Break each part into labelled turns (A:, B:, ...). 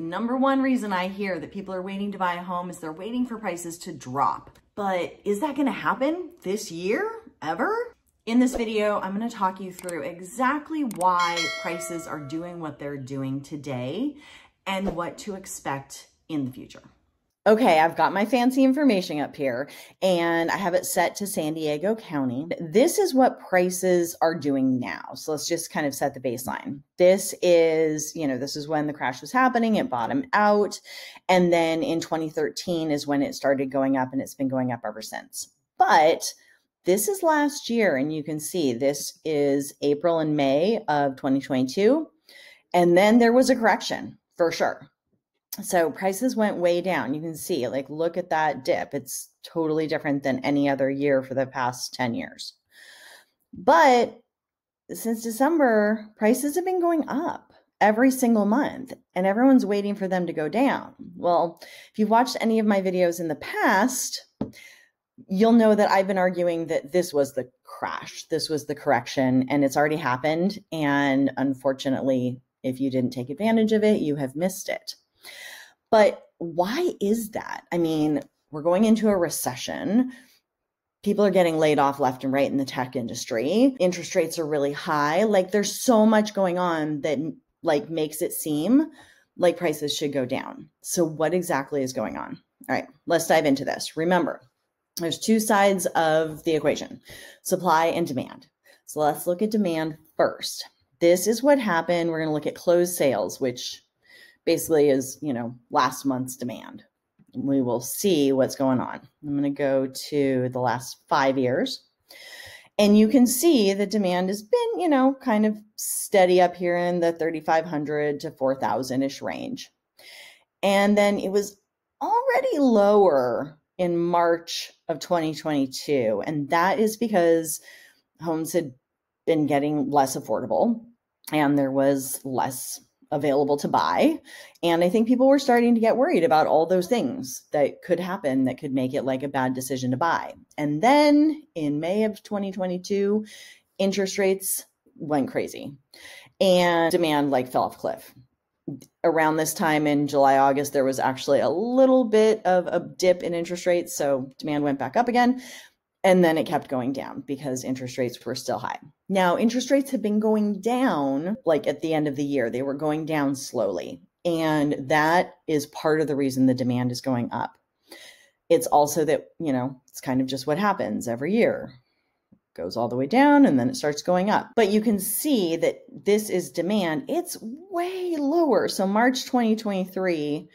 A: number one reason I hear that people are waiting to buy a home is they're waiting for prices to drop. But is that gonna happen this year, ever? In this video, I'm gonna talk you through exactly why prices are doing what they're doing today and what to expect in the future. Okay, I've got my fancy information up here and I have it set to San Diego County. This is what prices are doing now. So let's just kind of set the baseline. This is, this is when the crash was happening. It bottomed out. And then in 2013 is when it started going up, and it's been going up ever since. But this is last year, and you can see this is April and May of 2022. And then there was a correction for sure. So prices went way down. You can see, look at that dip. It's totally different than any other year for the past 10 years. But since December, prices have been going up every single month, and everyone's waiting for them to go down. Well, if you've watched any of my videos in the past, you'll know that I've been arguing that this was the crash. This was the correction, and it's already happened. And unfortunately, if you didn't take advantage of it, you have missed it. But why is that? I mean, we're going into a recession. People are getting laid off left and right in the tech industry. Interest rates are really high. There's so much going on that makes it seem like prices should go down. So what exactly is going on? All right, let's dive into this. Remember, there's two sides of the equation, supply and demand. So let's look at demand first. This is what happened. We're going to look at closed sales, which basically is, last month's demand. We will see what's going on. I'm going to go to the last 5 years. And you can see the demand has been, kind of steady up here in the 3,500 to 4,000-ish range. And then it was already lower in March of 2022. And that is because homes had been getting less affordable and there was less available to buy. And I think people were starting to get worried about all those things that could happen that could make it a bad decision to buy. And then in May of 2022, interest rates went crazy and demand fell off a cliff. Around this time in July, August, there was actually a little bit of a dip in interest rates. So demand went back up again. And then it kept going down because interest rates were still high. Now, interest rates have been going down at the end of the year. They were going down slowly. And that is part of the reason the demand is going up. It's also that, it's kind of just what happens every year. It goes all the way down and then it starts going up. But you can see that this is demand. It's way lower. So March 2023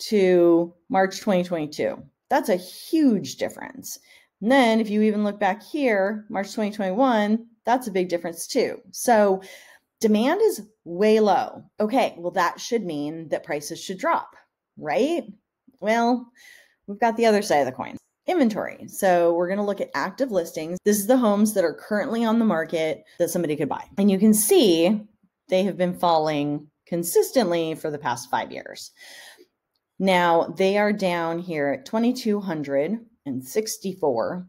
A: to March 2022, that's a huge difference. And then if you even look back here, March 2021, that's a big difference too. So demand is way low. Okay, well, that should mean that prices should drop, right? Well, we've got the other side of the coin, inventory. So we're going to look at active listings. This is the homes that are currently on the market that somebody could buy. And you can see they have been falling consistently for the past 5 years. Now they are down here at 2,264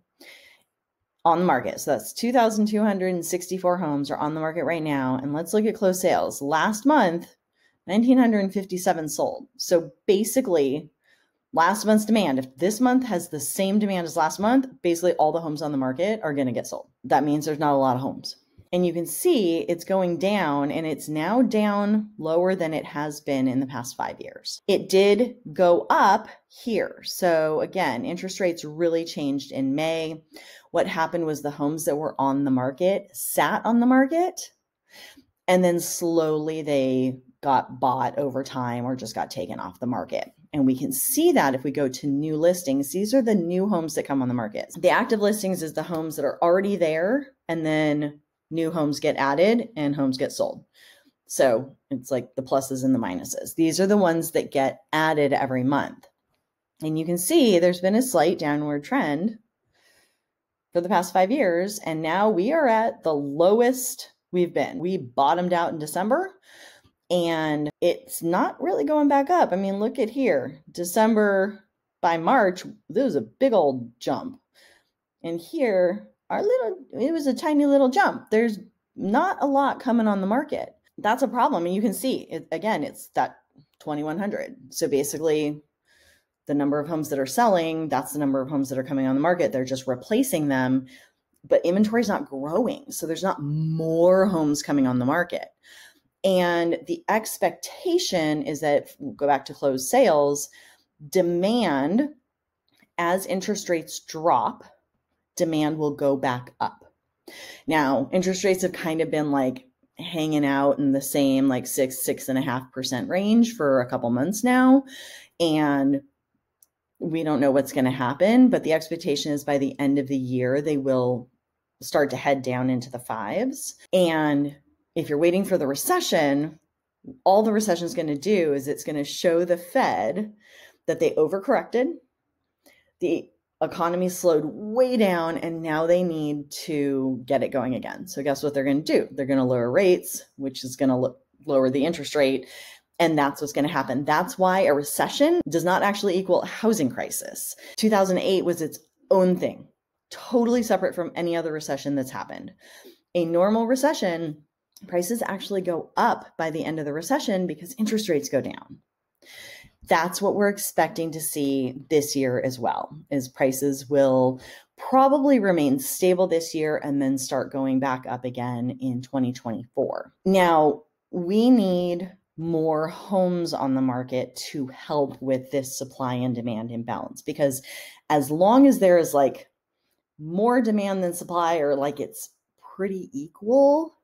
A: on the market. So that's 2,264 homes are on the market right now. And let's look at closed sales. Last month, 1,957 sold. So basically, last month's demand, if this month has the same demand as last month, basically all the homes on the market are going to get sold. That means there's not a lot of homes. And you can see it's going down, and it's now down lower than it has been in the past 5 years. It did go up here. So again, interest rates really changed in May. What happened was the homes that were on the market sat on the market, and then slowly they got bought over time or just got taken off the market. And we can see that if we go to new listings. These are the new homes that come on the market. The active listings is the homes that are already there, and then new homes get added and homes get sold. So it's like the pluses and the minuses. These are the ones that get added every month. And you can see there's been a slight downward trend for the past 5 years. And now we are at the lowest we've been. We bottomed out in December and it's not really going back up. I mean, look at here, December by March, there was a big old jump. And here, it was a tiny little jump. There's not a lot coming on the market. That's a problem. And you can see it again, it's that 2,100. So basically the number of homes that are selling, that's the number of homes that are coming on the market. They're just replacing them, but inventory is not growing. So there's not more homes coming on the market. And the expectation is that, go back to closed sales, demand, as interest rates drop, demand will go back up. Now, interest rates have kind of been like hanging out in the same like 6.5% range for a couple months now. And we don't know what's going to happen, but the expectation is by the end of the year, they will start to head down into the 5s. And if you're waiting for the recession, all the recession is going to do is it's going to show the Fed that they overcorrected. The economy slowed way down, and now they need to get it going again. So guess what they're going to do? They're going to lower rates, which is going to lower the interest rate. And that's what's going to happen. That's why a recession does not actually equal a housing crisis. 2008 was its own thing, totally separate from any other recession that's happened. A normal recession, prices actually go up by the end of the recession because interest rates go down. That's what we're expecting to see this year as well, is prices will probably remain stable this year and then start going back up again in 2024. Now, we need more homes on the market to help with this supply and demand imbalance, because as long as there is like more demand than supply, or like it's pretty equal,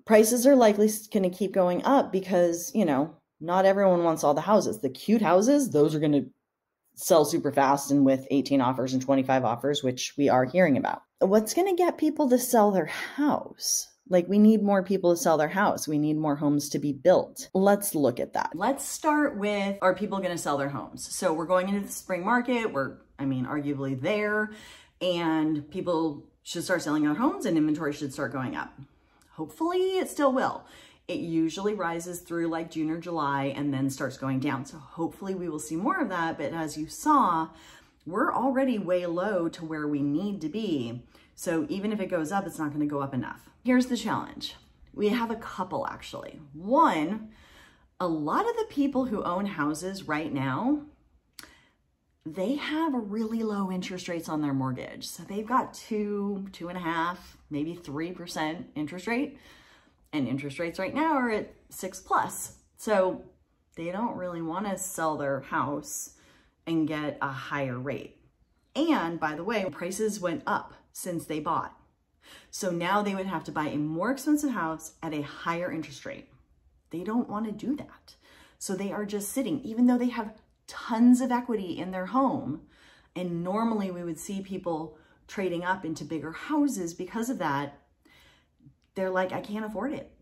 A: prices are likely going to keep going up because, you know, not everyone wants all the houses. The cute houses, those are going to sell super fast and with 18 offers and 25 offers, which we are hearing about. What's going to get people to sell their house? Like, we need more people to sell their house. We need more homes to be built. Let's look at that. Let's start with, are people going to sell their homes? So we're going into the spring market. We're, arguably there, and people should start selling their homes and inventory should start going up. Hopefully it still will. It usually rises through like June or July and then starts going down. So hopefully we will see more of that. But as you saw, we're already way low to where we need to be. So even if it goes up, it's not going to go up enough. Here's the challenge. We have a couple actually. One, a lot of the people who own houses right now, they have really low interest rates on their mortgage. So they've got 2.5%, maybe 3% interest rate. And interest rates right now are at 6+. So they don't really want to sell their house and get a higher rate. And by the way, prices went up since they bought. So now they would have to buy a more expensive house at a higher interest rate. They don't want to do that. So they are just sitting, even though they have tons of equity in their home. And normally we would see people trading up into bigger houses because of that. They're like, I can't afford it.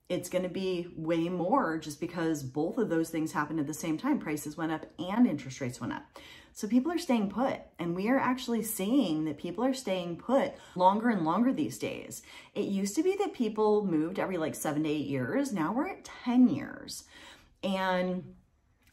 A: It's going to be way more just because both of those things happened at the same time. Prices went up and interest rates went up. So people are staying put, and we are actually seeing that people are staying put longer and longer these days. It used to be that people moved every like 7 to 8 years. Now we're at 10 years. And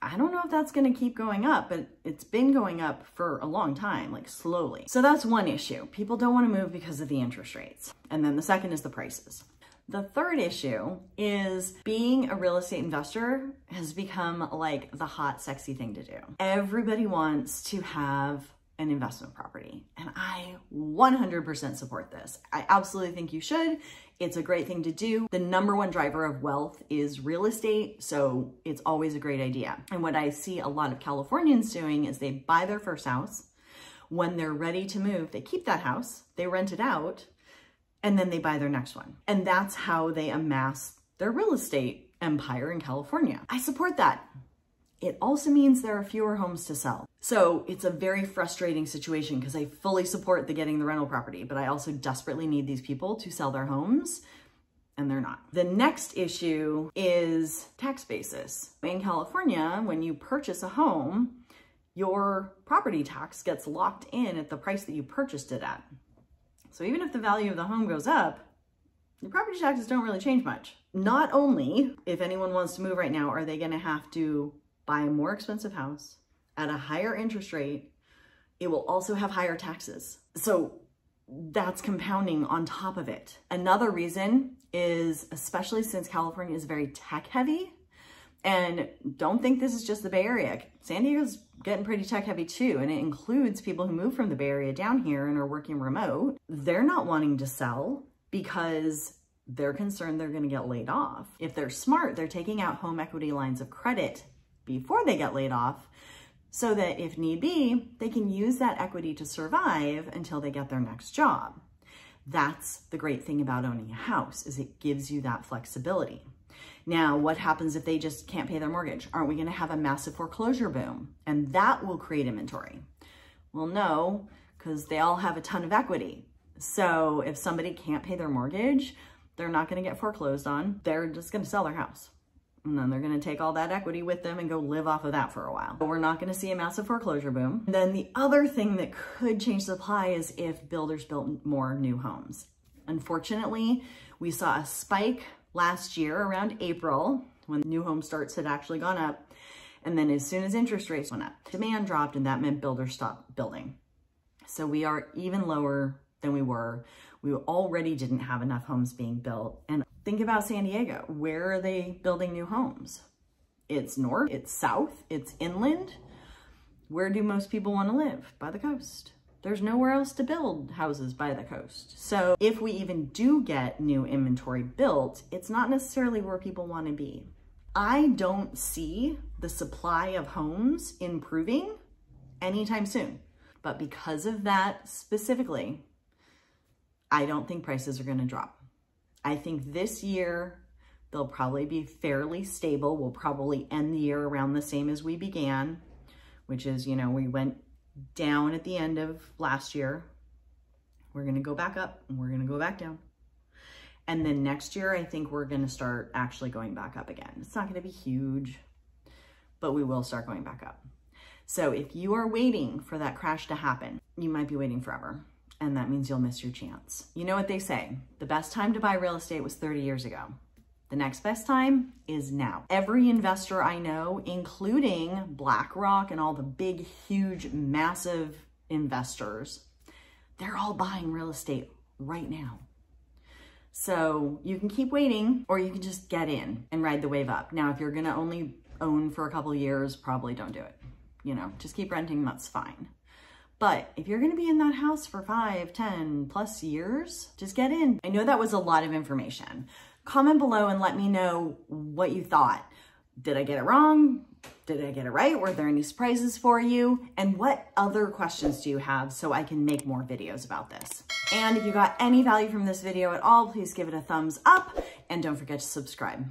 A: I don't know if that's going to keep going up, but it's been going up for a long time, like slowly. So that's one issue. People don't want to move because of the interest rates. And then the second is the prices. The third issue is being a real estate investor has become like the hot, sexy thing to do. Everybody wants to have an investment property, and I 100% support this. I absolutely think you should. It's a great thing to do. The number one driver of wealth is real estate, so it's always a great idea. And what I see a lot of Californians doing is they buy their first house. When they're ready to move, they keep that house, they rent it out, and then they buy their next one. And that's how they amass their real estate empire in California. I support that. It also means there are fewer homes to sell. So it's a very frustrating situation because I fully support the getting the rental property, but I also desperately need these people to sell their homes, and they're not. The next issue is tax basis. In California, when you purchase a home, your property tax gets locked in at the price that you purchased it at. So even if the value of the home goes up, your property taxes don't really change much. Not only, if anyone wants to move right now, are they going to have to buy a more expensive house at a higher interest rate, it will also have higher taxes. So that's compounding on top of it. Another reason is, especially since California is very tech heavy, And don't think this is just the Bay Area. San Diego's getting pretty tech heavy too, and it includes people who move from the Bay Area down here and are working remote. They're not wanting to sell because they're concerned they're gonna get laid off. If they're smart, they're taking out home equity lines of credit before they get laid off so that if need be, they can use that equity to survive until they get their next job. That's the great thing about owning a house, is it gives you that flexibility. Now, what happens if they just can't pay their mortgage? Aren't we gonna have a massive foreclosure boom? And that will create inventory. Well, no, because they all have a ton of equity. So if somebody can't pay their mortgage, they're not gonna get foreclosed on. They're just gonna sell their house. And then they're gonna take all that equity with them and go live off of that for a while. But we're not gonna see a massive foreclosure boom. And then the other thing that could change supply is if builders built more new homes. Unfortunately, we saw a spike last year around April when new home starts had actually gone up. And then as soon as interest rates went up, demand dropped, and that meant builders stopped building. So we are even lower than we were. We already didn't have enough homes being built. And think about San Diego. Where are they building new homes? It's north, it's south, it's inland. Where do most people want to live? By the coast. There's nowhere else to build houses by the coast. So if we even do get new inventory built, it's not necessarily where people want to be. I don't see the supply of homes improving anytime soon. But because of that specifically, I don't think prices are going to drop. I think this year they'll probably be fairly stable. We'll probably end the year around the same as we began, which is, you know, we went down at the end of last year. We're going to go back up and we're going to go back down. And then next year, I think we're going to start actually going back up again. It's not going to be huge, but we will start going back up. So if you are waiting for that crash to happen, you might be waiting forever. And that means you'll miss your chance. You know what they say, the best time to buy real estate was 30 years ago. The next best time is now. Every investor I know, including BlackRock and all the big, huge, massive investors, they're all buying real estate right now. So you can keep waiting, or you can just get in and ride the wave up. Now, if you're gonna only own for a couple of years, probably don't do it. You know, just keep renting, that's fine. But if you're gonna be in that house for 5, 10 plus years, just get in. I know that was a lot of information. Comment below and let me know what you thought. Did I get it wrong? Did I get it right? Were there any surprises for you? And what other questions do you have so I can make more videos about this? And if you got any value from this video at all, please give it a thumbs up and don't forget to subscribe.